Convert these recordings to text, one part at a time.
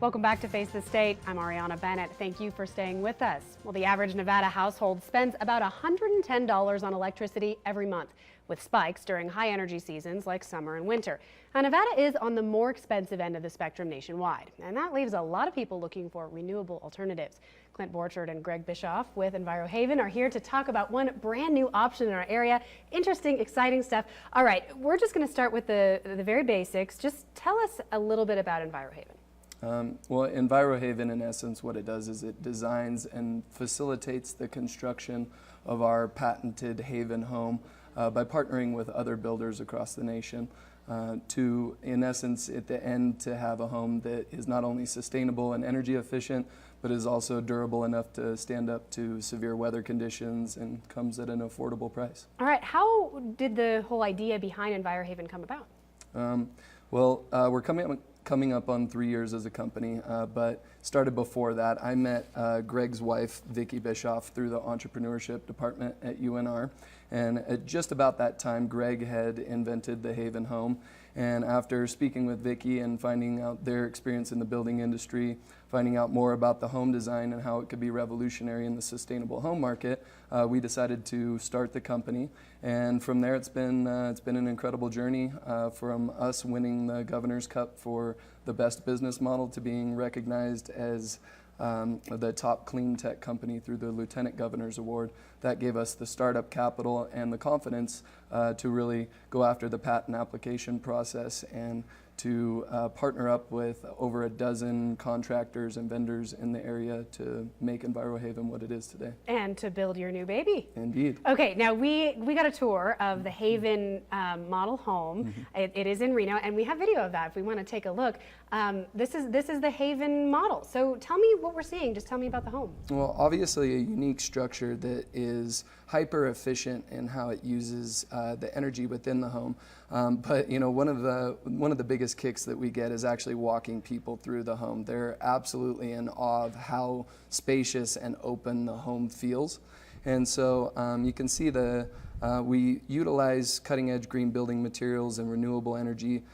Welcome back to Face the State. I'm Ariana Bennett. Thank you for staying with us. Well, the average Nevada household spends about $110 on electricity every month, with spikes during high energy seasons like summer and winter. Now, Nevada is on the more expensive end of the spectrum nationwide, and that leaves a lot of people looking for renewable alternatives. Clint Borchard and Greg Bischoff with Enviro Haven are here to talk about one brand new option in our area. Interesting, exciting stuff. All right, we're just going to start with the very basics. Just tell us a little bit about Enviro Haven. Well, Enviro Haven, in essence, what it does is it designs and facilitates the construction of our patented Haven home by partnering with other builders across the nation to, in essence, at the end, to have a home that is not only sustainable and energy efficient, but is also durable enough to stand up to severe weather conditions and comes at an affordable price. All right, how did the whole idea behind Enviro Haven come about? We're coming up on 3 years as a company, but started before that. I met Greg's wife, Vicki Bischoff, through the entrepreneurship department at UNR. And at just about that time, Greg had invented the Haven home. And after speaking with Vicki and finding out their experience in the building industry, finding out more about the home design and how it could be revolutionary in the sustainable home market, we decided to start the company. And from there, it's been an incredible journey, from us winning the Governor's Cup for the best business model to being recognized as the top clean tech company through the Lieutenant Governor's Award. That gave us the startup capital and the confidence to really go after the patent application process and to partner up with over a dozen contractors and vendors in the area to make Enviro Haven what it is today. And to build your new baby. Indeed. Okay, now we got a tour of the Haven model home. It is in Reno, and we have video of that if we want to take a look. This is the Haven model. So tell me what we're seeing. Just tell me about the home. Well, obviously a unique structure that is hyper efficient in how it uses the energy within the home. But you know, one of the biggest kicks that we get is actually walking people through the home. They're absolutely in awe of how spacious and open the home feels. And so you can see we utilize cutting-edge green building materials and renewable energy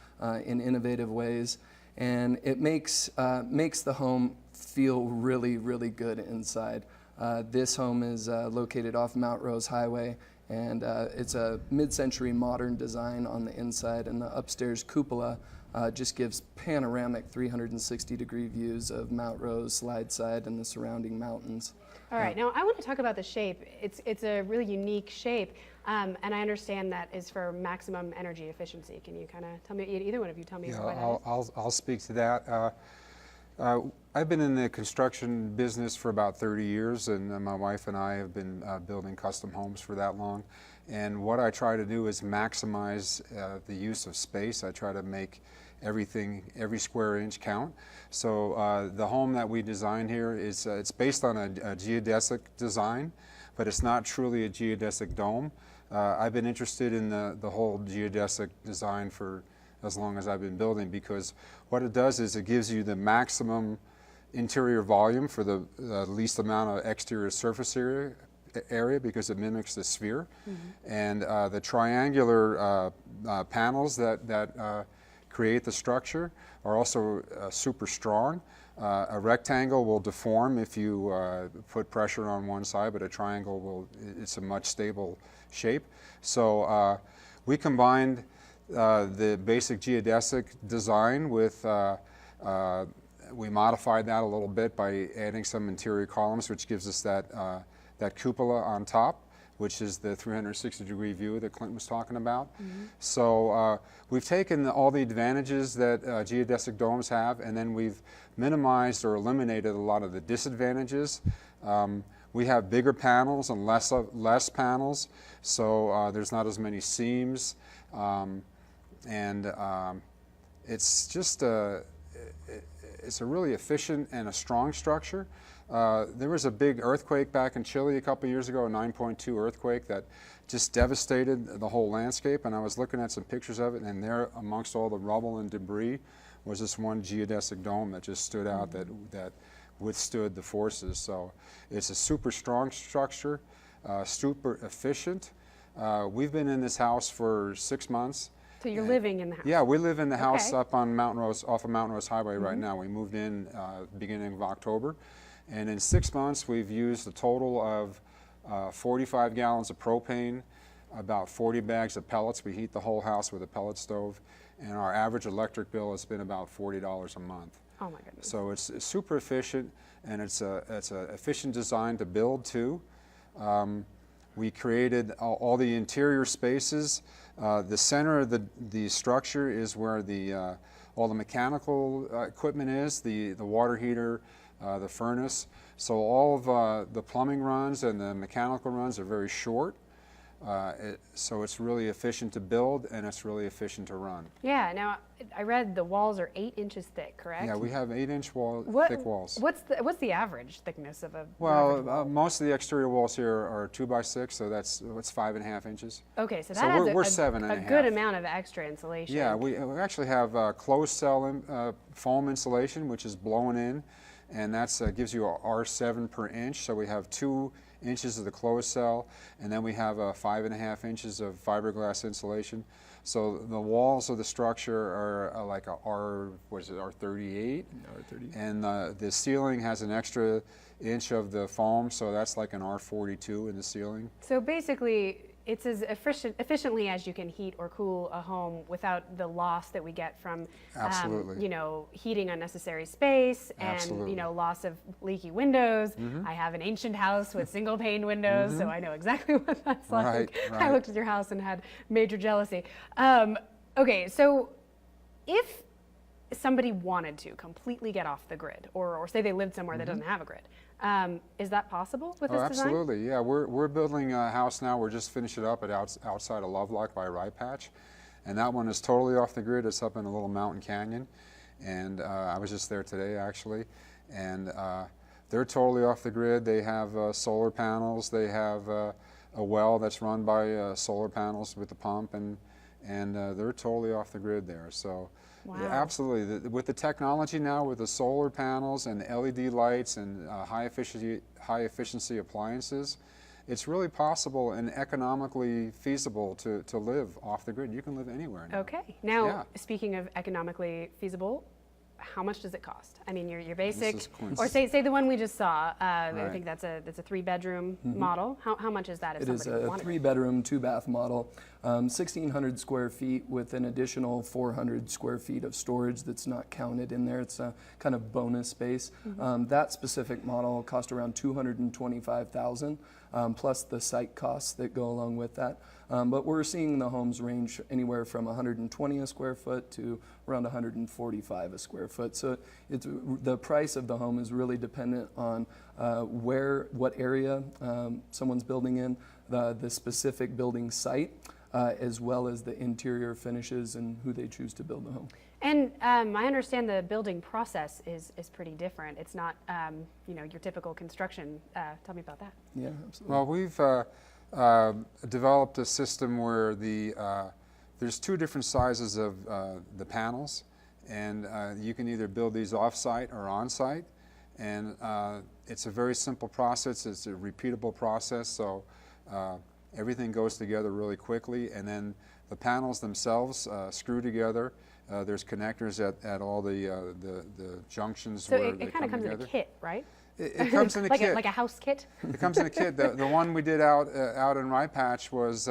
in innovative ways, and it makes the home feel really, really good inside. This home is located off Mount Rose Highway, and it's a mid-century modern design on the inside, and the upstairs cupola just gives panoramic 360-degree views of Mount Rose, Slideside, and the surrounding mountains. All right, now I want to talk about the shape. It's a really unique shape, and I understand that is for maximum energy efficiency. Can you kind of tell me, either one of you tell me why that is? I'll speak to that. I've been in the construction business for about 30 years, and my wife and I have been building custom homes for that long. And what I try to do is maximize the use of space. I try to make every square inch count. So the home that we designed here is it's based on a geodesic design, but it's not truly a geodesic dome. I've been interested in the whole geodesic design for as long as I've been building, because what it does is it gives you the maximum interior volume for the least amount of exterior surface area because it mimics the sphere. And the triangular panels that create the structure are also super strong. A rectangle will deform if you put pressure on one side, but a triangle it's a much stable shape. So we combined the basic geodesic design with, we modified that a little bit by adding some interior columns, which gives us that cupola on top, which is the 360-degree view that Clint was talking about. So we've taken all the advantages that geodesic domes have, and then we've minimized or eliminated a lot of the disadvantages. We have bigger panels and less panels, so there's not as many seams. It's just it's a really efficient and a strong structure. There was a big earthquake back in Chile a couple years ago, a 9.2 earthquake that just devastated the whole landscape, and I was looking at some pictures of it, and there amongst all the rubble and debris was this one geodesic dome that just stood out, that withstood the forces. So it's a super strong structure, super efficient. We've been in this house for 6 months, So you're living in the house? Yeah, we live in the house Okay. up on Mountain Rose, off of Mountain Rose Highway right now. We moved in beginning of October, and in 6 months we've used a total of 45 gallons of propane, about 40 bags of pellets. We heat the whole house with a pellet stove, and our average electric bill has been about $40 a month. Oh my goodness. So it's super efficient, and it's a efficient design to build too. We created all the interior spaces. The center of the structure is where all the mechanical equipment is, the water heater, the furnace. So all of the plumbing runs and the mechanical runs are very short. So it's really efficient to build, and it's really efficient to run. Yeah, now I read the walls are 8 inches thick, correct? Yeah, we have 8-inch thick walls. What's the average thickness of a Well, average wall? most of the exterior walls here are 2x6, so that's 5.5 inches. Okay, so that so adds we're a 7.5. good amount of extra insulation. Yeah, we actually have closed cell foam insulation, which is blown in, and that gives you a R7 per inch. So we have 2 inches of the closed cell, and then we have 5.5 inches of fiberglass insulation. So the walls of the structure are like a R38? R30. And the ceiling has an extra inch of the foam, so that's like an R42 in the ceiling. So basically, it's as efficiently as you can heat or cool a home without the loss that we get from, Absolutely. you know, heating unnecessary space and, Absolutely. you know, loss of leaky windows. I have an ancient house with single pane windows, so I know exactly what that's like. Right, I right. looked at your house and had major jealousy. Okay, so if somebody wanted to completely get off the grid, or say they lived somewhere that doesn't have a grid, is that possible with this design? Absolutely, yeah. We're building a house now. We're just finishing it up outside of Lovelock by Rye Patch, and that one is totally off the grid. It's up in a little mountain canyon, and I was just there today actually, and they're totally off the grid. They have solar panels. They have a well that's run by solar panels with the pump, and they're totally off the grid there. So. Wow. Yeah, absolutely. With the technology now, with the solar panels and LED lights and high efficiency appliances, it's really possible and economically feasible to live off the grid. You can live anywhere now. Okay. Now, Yeah. speaking of economically feasible, how much does it cost? I mean, your basic, is quite- or say the one we just saw. I Right. think that's a 3-bedroom model. How much is that if It is somebody a wanted it? 3-bedroom, 2-bath model, 1,600 square feet with an additional 400 square feet of storage that's not counted in there. It's a kind of bonus space. That specific model cost around $225,000, plus the site costs that go along with that. But we're seeing the homes range anywhere from 120 a square foot to around 145 a square foot. So the price of the home is really dependent on what area someone's building in, the specific building site, as well as the interior finishes and who they choose to build the home. And I understand the building process is pretty different. It's not you know, your typical construction. Tell me about that. Yeah, absolutely. Well, we've developed a system where there's 2 different sizes of the panels, and you can either build these off-site or on-site, and it's a very simple process. It's a repeatable process, so everything goes together really quickly, and then the panels themselves screw together. There's connectors at all the junctions So where it they kind of come comes together. in a kit, right? It comes in a like kit. like a house kit. It comes in a kit. The one we did out in Rye Patch was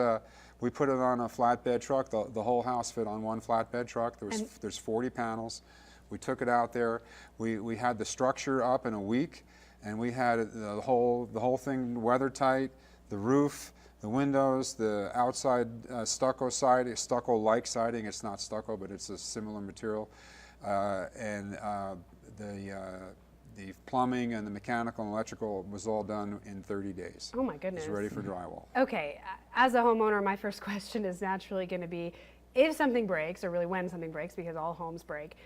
we put it on a flatbed truck. The whole house fit on one flatbed truck. There's 40 panels. We took it out there. We had the structure up in a week, and we had the whole thing weather tight. The roof, the windows, the outside stucco siding, stucco-like siding. It's not stucco, but it's a similar material, and the plumbing and the mechanical and electrical was all done in 30 days. Oh my goodness. It's ready for drywall. Okay, as a homeowner, my first question is naturally going to be, if something breaks, or really when something breaks, because all homes break,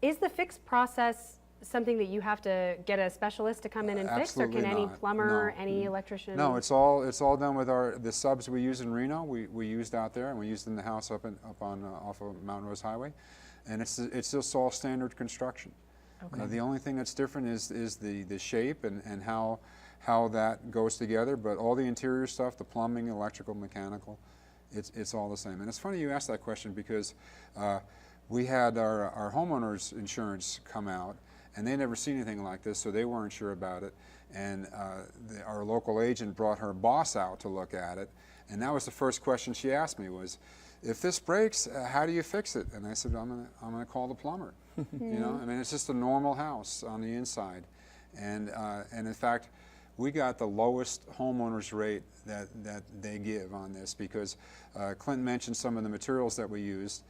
is the fix process something that you have to get a specialist to come in and fix, or can any not. plumber, No. any electrician? No, it's all done with the subs we use in Reno. We used out there, and we used in the house off of Mountain Rose Highway, and it's just all standard construction. Okay. The only thing that's different is the shape and how that goes together, but all the interior stuff, the plumbing, electrical, mechanical, it's all the same. And it's funny you asked that question because we had our homeowners insurance come out, and they never seen anything like this, so they weren't sure about it. And our local agent brought her boss out to look at it, and that was the first question she asked me was, if this breaks, how do you fix it? And I said, I'm gonna call the plumber. You know, I mean, it's just a normal house on the inside, and in fact, we got the lowest homeowners rate that they give on this because Clinton mentioned some of the materials that we used.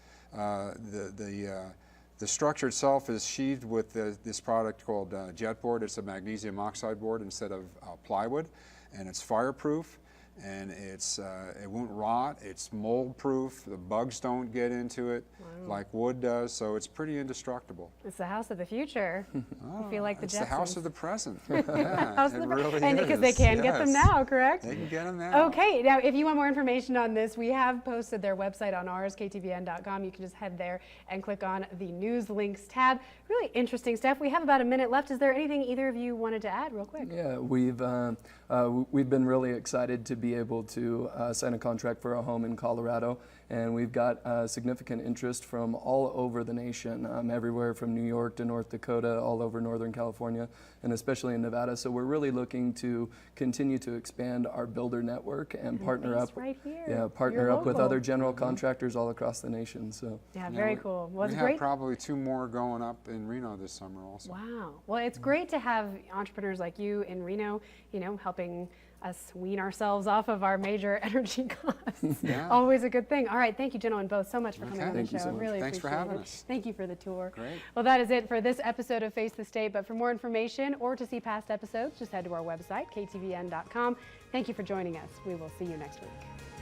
The structure itself is sheathed with this product called Jetboard. It's a magnesium oxide board instead of plywood, and it's fireproof, and it won't rot. It's mold proof. The bugs don't get into it like wood does, so it's pretty indestructible. It's the house of the future. I feel like the Jetsons. It's the house of the present. Yeah, it really and is. because they can get them now, correct? They can get them now. Okay, now if you want more information on this, we have posted their website on ours, ktvn.com. You can just head there and click on the news links tab. Really interesting stuff. We have about a minute left. Is there anything either of you wanted to add real quick? Yeah, we've been really excited to be able to sign a contract for a home in Colorado, and we've got significant interest from all over the nation, everywhere from New York to North Dakota, all over Northern California, and especially in Nevada. So we're really looking to continue to expand our builder network and partner up, right here. yeah, partner up with other general contractors all across the nation. So yeah, very cool. Well, it's we great. have probably 2 more going up in Reno this summer also. Wow. Well, it's great to have entrepreneurs like you in Reno, you know, helping us wean ourselves off of our major energy costs. Yeah. Always a good thing. All right, thank you, gentlemen, both so much for coming on the Thank you show. so much. Really Thanks for appreciate having it. us. Thank you for the tour. Great. Well, that is it for this episode of Face the State. But for more information or to see past episodes, just head to our website, ktvn.com. Thank you for joining us. We will see you next week.